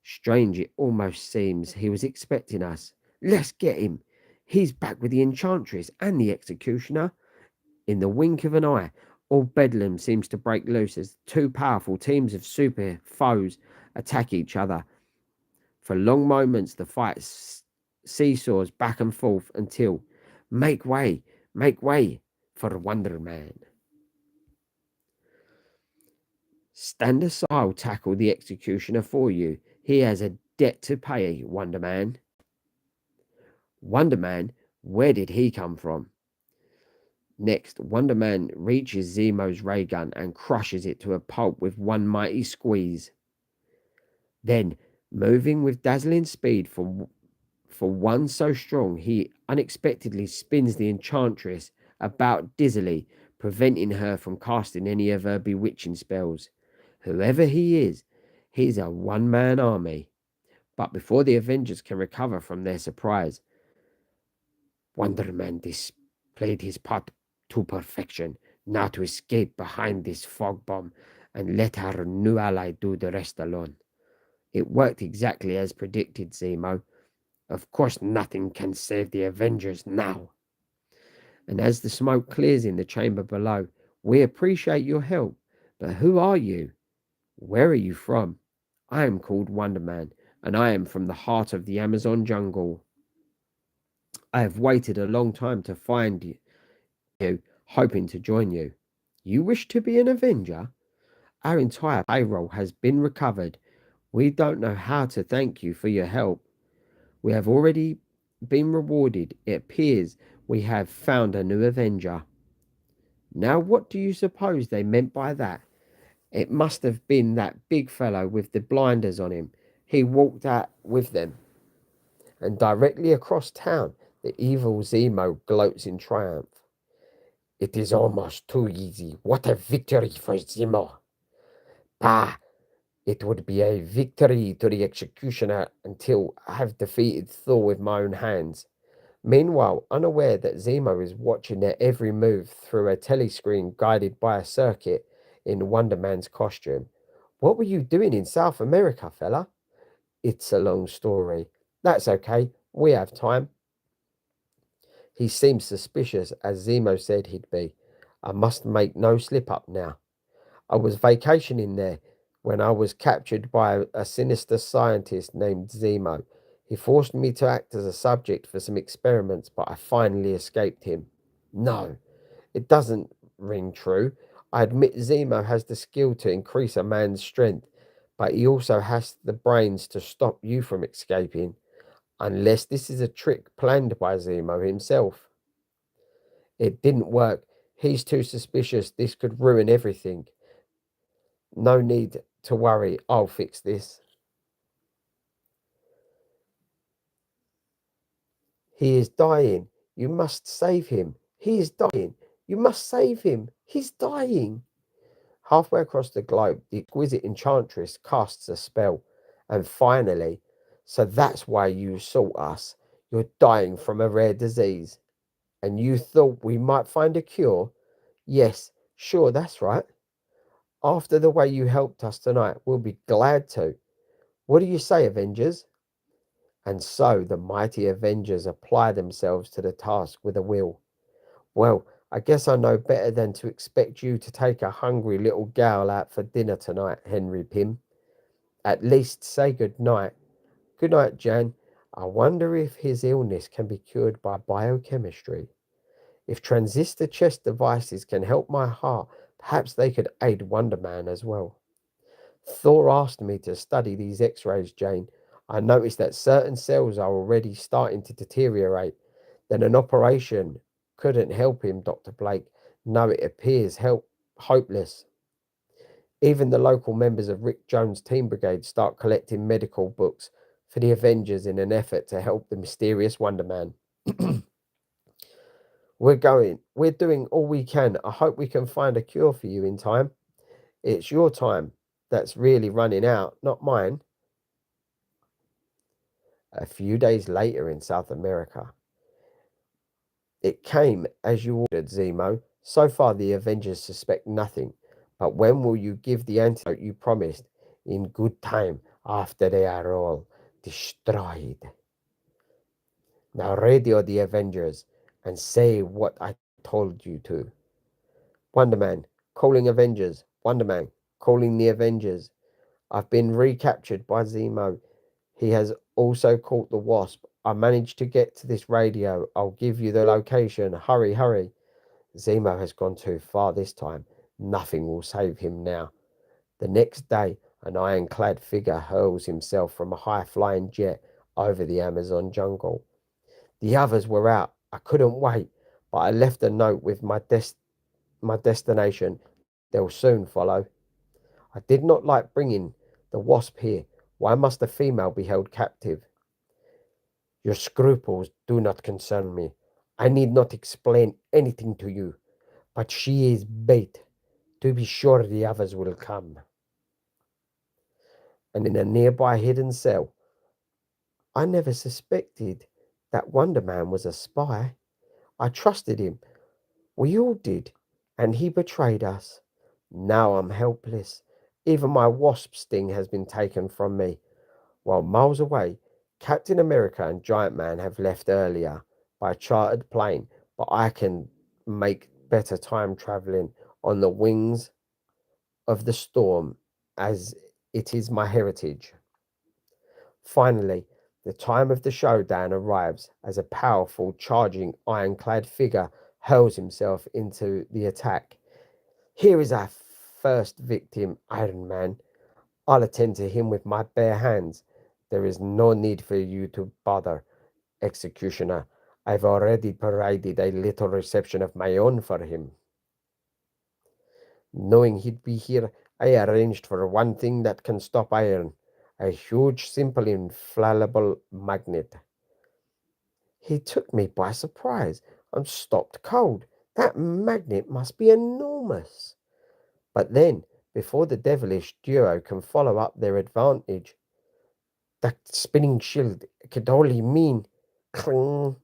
Strange it almost seems he was expecting us. Let's get him. He's back with the Enchantress and the Executioner. In the wink of an eye, all Bedlam seems to break loose as two powerful teams of super foes attack each other. For long moments, the fight seesaws back and forth until make way for Wonder Man. Stand aside, I'll tackle the executioner for you. He has a debt to pay, Wonder Man. Wonder Man, where did he come from? Next, Wonder Man reaches Zemo's ray gun and crushes it to a pulp with one mighty squeeze. Then, moving with dazzling speed for one so strong, he unexpectedly spins the enchantress about dizzily, preventing her from casting any of her bewitching spells. Whoever he is, he's a one-man army. But before the Avengers can recover from their surprise, Wonder Man displayed his part to perfection. Now to escape behind this fog bomb and let our new ally do the rest alone. It worked exactly as predicted, Zemo. Of course, nothing can save the Avengers now. And as the smoke clears in the chamber below, we appreciate your help. But who are you? Where are you from? I am called Wonder Man, and I am from the heart of the Amazon jungle. I have waited a long time to find you, hoping to join you. You wish to be an Avenger? Our entire payroll has been recovered. We don't know how to thank you for your help. We have already been rewarded. It appears we have found a new Avenger. Now, what do you suppose they meant by that? It must have been that big fellow with the blinders on him. He walked out with them, and directly across town, the evil Zemo gloats in triumph. It is almost too easy. What a victory for Zemo! Bah! It would be a victory to the executioner until I have defeated Thor with my own hands. Meanwhile, unaware that Zemo is watching their every move through a telescreen guided by a circuit in Wonder Man's costume. What were you doing in South America, fella? It's a long story. That's okay. We have time. He seemed suspicious, as Zemo said he'd be. I must make no slip up now. I was vacationing there when I was captured by a sinister scientist named Zemo. He forced me to act as a subject for some experiments, but I finally escaped him. No, it doesn't ring true. I admit Zemo has the skill to increase a man's strength, but he also has the brains to stop you from escaping, unless this is a trick planned by Zemo himself. It didn't work. He's too suspicious. This could ruin everything. No need to worry. I'll fix this. He is dying. You must save him. He is dying. You must save him. He's dying. Halfway across the globe, the exquisite enchantress casts a spell. And finally, so that's why you sought us. You're dying from a rare disease. And you thought we might find a cure? Yes, sure, that's right. After the way you helped us tonight, we'll be glad to. What do you say, Avengers? And so the mighty Avengers apply themselves to the task with a will. Well, I guess I know better than to expect you to take a hungry little gal out for dinner tonight, Henry Pym. At least say good night. Good night, Jan. I wonder if his illness can be cured by biochemistry. If transistor chest devices can help my heart, perhaps they could aid Wonder Man as well. Thor asked me to study these x-rays, Jane. I noticed that certain cells are already starting to deteriorate. Then an operation couldn't help him, Dr. Blake. No, it appears hopeless. Even the local members of Rick Jones' team brigade start collecting medical books for the Avengers in an effort to help the mysterious Wonder Man. We're doing all we can. I hope we can find a cure for you in time. It's your time that's really running out, not mine. A few days later in South America, it came as you ordered, Zemo. So far, the Avengers suspect nothing. But when will you give the antidote you promised? In good time, after they are all destroyed. Now radio the Avengers and say what I told you to. Wonder Man, calling Avengers. Wonder Man, calling the Avengers. I've been recaptured by Zemo. He has also caught the Wasp. I managed to get to this radio. I'll give you the location. Hurry, hurry. Zemo has gone too far this time. Nothing will save him now. The next day, an ironclad figure hurls himself from a high-flying jet over the Amazon jungle. The others were out. I couldn't wait, but I left a note with my destination. They'll soon follow. I did not like bringing the Wasp here. Why must a female be held captive? Your scruples do not concern me. I need not explain anything to you, but she is bait. To be sure the others will come. And in a nearby hidden cell, I never suspected that Wonder Man was a spy. I trusted him. We all did. And he betrayed us. Now I'm helpless. Even my wasp sting has been taken from me. While miles away, Captain America and Giant Man have left earlier by chartered plane, but I can make better time traveling on the wings of the storm as it is my heritage. Finally, the time of the showdown arrives as a powerful, charging, ironclad figure hurls himself into the attack. Here is our first victim, Iron Man. I'll attend to him with my bare hands. There is no need for you to bother, Executioner. I've already provided a little reception of my own for him. Knowing he'd be here, I arranged for one thing that can stop iron, a huge, simple, infallible magnet. He took me by surprise. I'm stopped cold. That magnet must be enormous. But then, before the devilish duo can follow up their advantage, that spinning shield could only mean cling.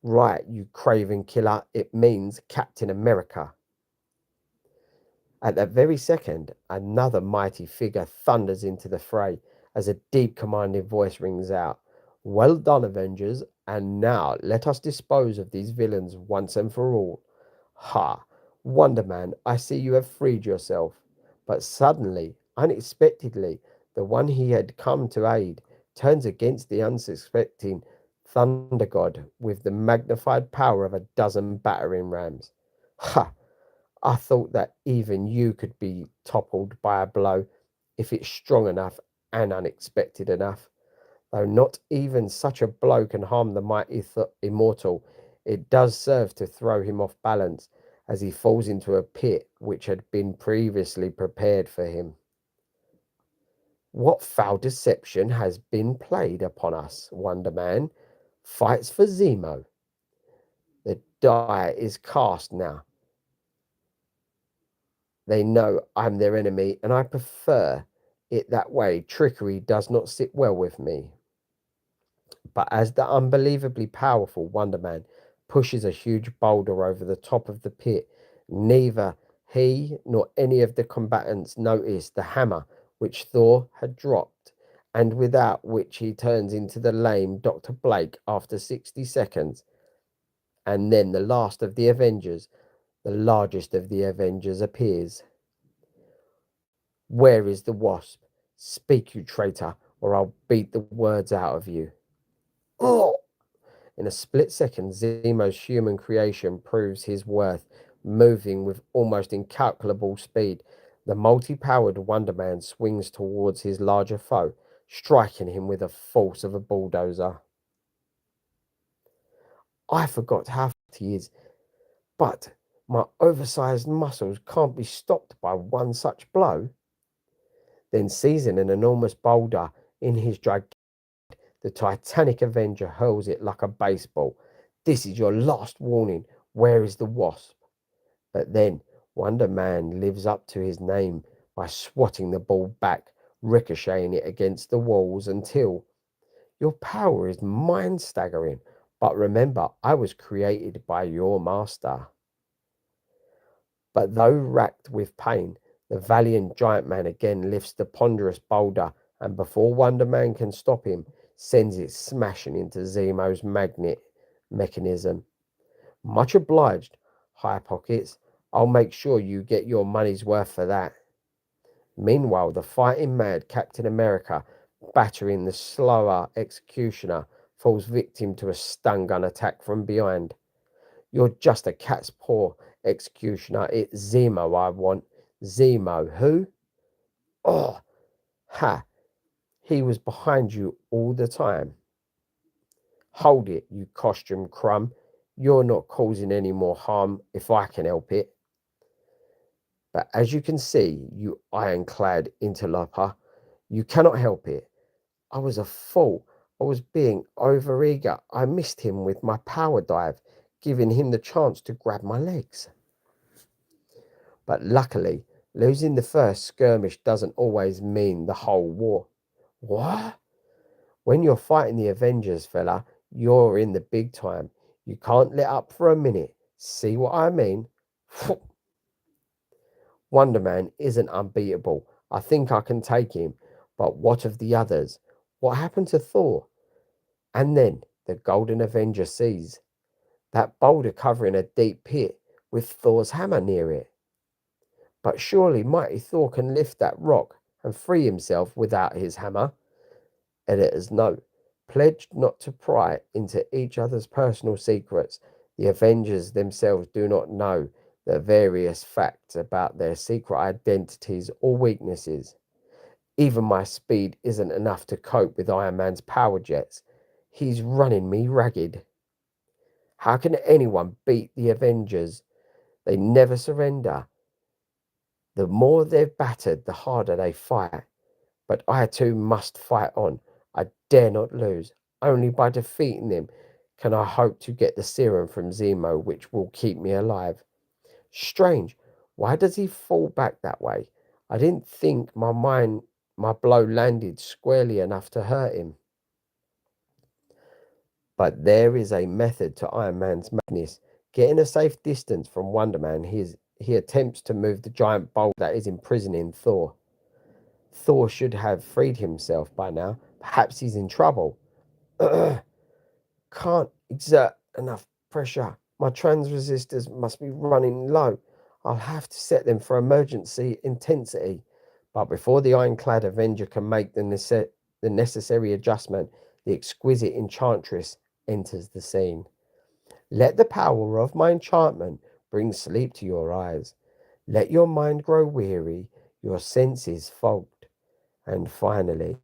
Right, you craven killer, it means Captain America. At that very second, another mighty figure thunders into the fray as a deep commanding voice rings out. Well done, Avengers, and now let us dispose of these villains once and for all. Ha! Wonder Man, I see you have freed yourself. But suddenly, unexpectedly, the one he had come to aid turns against the unsuspecting Thunder God with the magnified power of a dozen battering rams. Ha! I thought that even you could be toppled by a blow if it's strong enough and unexpected enough. Though not even such a blow can harm the mighty immortal, it does serve to throw him off balance as he falls into a pit which had been previously prepared for him. What foul deception has been played upon us, Wonder Man? Fights for Zemo. The die is cast now. They know I'm their enemy, and I prefer it that way. Trickery does not sit well with me. But as the unbelievably powerful Wonder Man pushes a huge boulder over the top of the pit, neither he nor any of the combatants notice the hammer which Thor had dropped, and without which he turns into the lame Dr. Blake after 60 seconds. And then the last of the Avengers, the largest of the Avengers, appears. Where is the Wasp? Speak, you traitor, or I'll beat the words out of you. Oh! In a split second, Zemo's human creation proves his worth, moving with almost incalculable speed. The multi-powered Wonder Man swings towards his larger foe, striking him with the force of a bulldozer. I forgot how fast he is, but my oversized muscles can't be stopped by one such blow. Then seizing an enormous boulder in his the Titanic Avenger hurls it like a baseball. This is your last warning. Where is the Wasp? But then Wonder Man lives up to his name by swatting the ball back, ricocheting it against the walls until your power is mind staggering. But remember, I was created by your master. But though racked with pain, the valiant giant man again lifts the ponderous boulder and before Wonder Man can stop him, sends it smashing into Zemo's magnet mechanism. Much obliged. High Pockets. I'll make sure you get your money's worth for that. Meanwhile, the fighting mad Captain America, battering the slower executioner, falls victim to a stun gun attack from behind. You're just a cat's paw, executioner. It's Zemo I want. Zemo, who? Oh, ha, he was behind you all the time. Hold it, you costume crumb. You're not causing any more harm if I can help it. But as you can see, you ironclad interloper, you cannot help it. I was a fool. I was being overeager. I missed him with my power dive, giving him the chance to grab my legs. But luckily, losing the first skirmish doesn't always mean the whole war. What? When you're fighting the Avengers, fella, you're in the big time. You can't let up for a minute. See what I mean? Wonder Man isn't unbeatable. I think I can take him. But what of the others? What happened to Thor? And then the Golden Avenger sees that boulder covering a deep pit with Thor's hammer near it. But surely mighty Thor can lift that rock and free himself without his hammer. Editor's note. Pledged not to pry into each other's personal secrets, the Avengers themselves do not know the various facts about their secret identities or weaknesses. Even my speed isn't enough to cope with Iron Man's power jets. He's running me ragged. How can anyone beat the Avengers? They never surrender. The more they're battered, the harder they fight. But I too must fight on. I dare not lose. Only by defeating them can I hope to get the serum from Zemo, which will keep me alive. Strange. Why does he fall back that way? I didn't think my blow landed squarely enough to hurt him. But there is a method to Iron Man's madness. Getting a safe distance from Wonder Man, he attempts to move the giant boulder that is imprisoning Thor. Thor should have freed himself by now. Perhaps he's in trouble. Can't exert enough pressure. My trans resistors must be running low. I'll have to set them for emergency intensity. But before the ironclad Avenger can make the necessary adjustment, the exquisite enchantress enters the scene. Let the power of my enchantment bring sleep to your eyes. Let your mind grow weary, your senses fogged. And finally,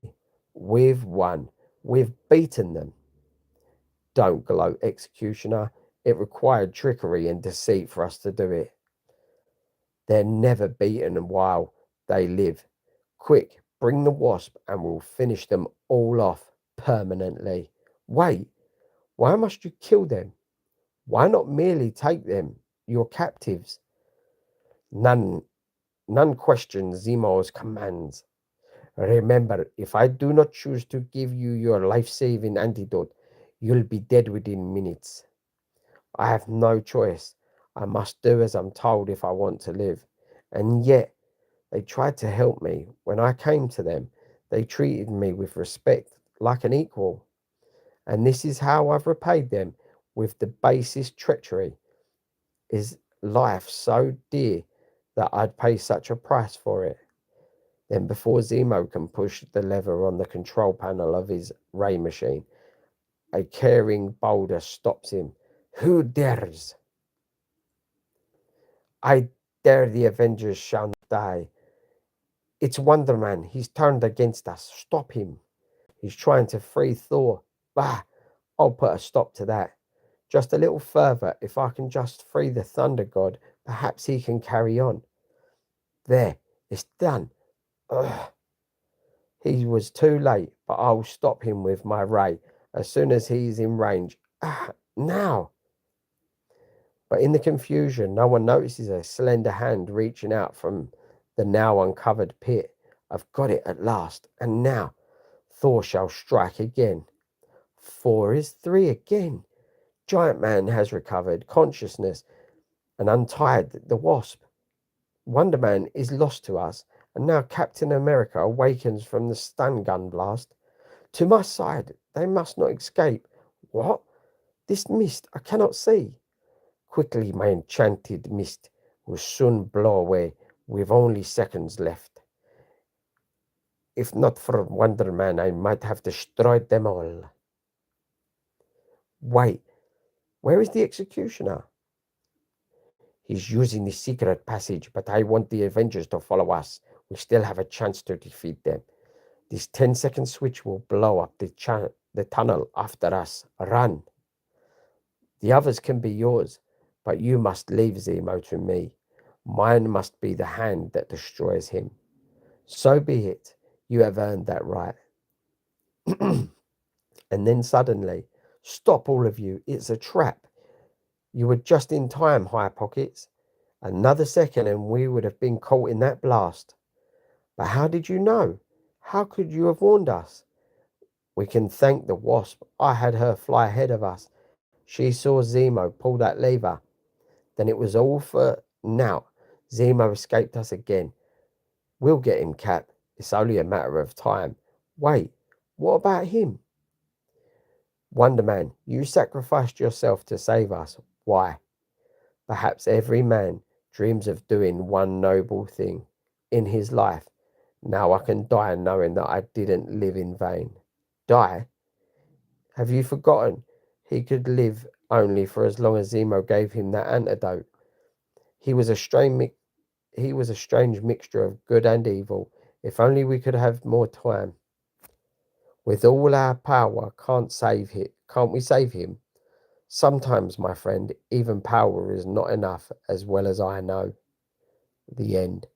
we've won. We've beaten them. Don't gloat, executioner. It required trickery and deceit for us to do it. They're never beaten while they live. Quick, bring the wasp and we'll finish them all off permanently. Wait, why must you kill them? Why not merely take them, your captives? None question Zemo's commands. Remember, if I do not choose to give you your life-saving antidote, you'll be dead within minutes. I have no choice. I must do as I'm told if I want to live. And yet, they tried to help me. When I came to them, they treated me with respect, like an equal. And this is how I've repaid them, with the basest treachery. Is life so dear that I'd pay such a price for it? Then before Zemo can push the lever on the control panel of his ray machine, a caring boulder stops him. Who dares? I dare the Avengers shall not die. It's Wonder Man. He's turned against us. Stop him. He's trying to free Thor. Bah! I'll put a stop to that. Just a little further. If I can just free the Thunder God, perhaps he can carry on. There. It's done. Ugh. He was too late, but I'll stop him with my ray as soon as he's in range. Ah, now! But in the confusion, no one notices a slender hand reaching out from the now uncovered pit. I've got it at last, and now Thor shall strike again. 4 is 3 again. Giant Man has recovered consciousness and untied the wasp. Wonder Man is lost to us, and now Captain America awakens from the stun gun blast. To my side, they must not escape. What? This mist I cannot see. Quickly, my enchanted mist will soon blow away. We've only seconds left. If not for Wonder Man, I might have destroyed them all. Wait, where is the executioner? He's using the secret passage, but I want the Avengers to follow us. We still have a chance to defeat them. This 10-second switch will blow up the tunnel after us. Run. The others can be yours, but you must leave Zemo to me. Mine must be the hand that destroys him. So be it. You have earned that right. And then suddenly, stop all of you. It's a trap. You were just in time, High Pockets. Another second and we would have been caught in that blast. But how did you know? How could you have warned us? We can thank the Wasp. I had her fly ahead of us. She saw Zemo pull that lever. Then it was all for now. Zemo escaped us again. We'll get him, Cap. It's only a matter of time. Wait, what about him? Wonder Man, you sacrificed yourself to save us. Why? Perhaps every man dreams of doing one noble thing in his life. Now I can die knowing that I didn't live in vain. Die? Have you forgotten? He could live only for as long as Zemo gave him that antidote. He was a strange mixture of good and evil. If only we could have more time. With all our power, can't we save him? Sometimes, my friend, even power is not enough, as well as I know. The end.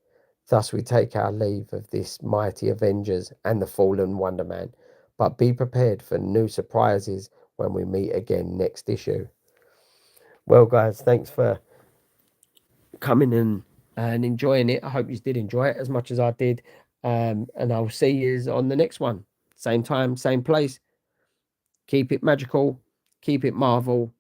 Thus we take our leave of this mighty Avengers and the fallen Wonder Man, but be prepared for new surprises when we meet again next issue. Well, guys, thanks for coming in and enjoying it. I hope you did enjoy it as much as I did. And I'll see you on the next one. Same time, same place. Keep it magical, keep it Marvel,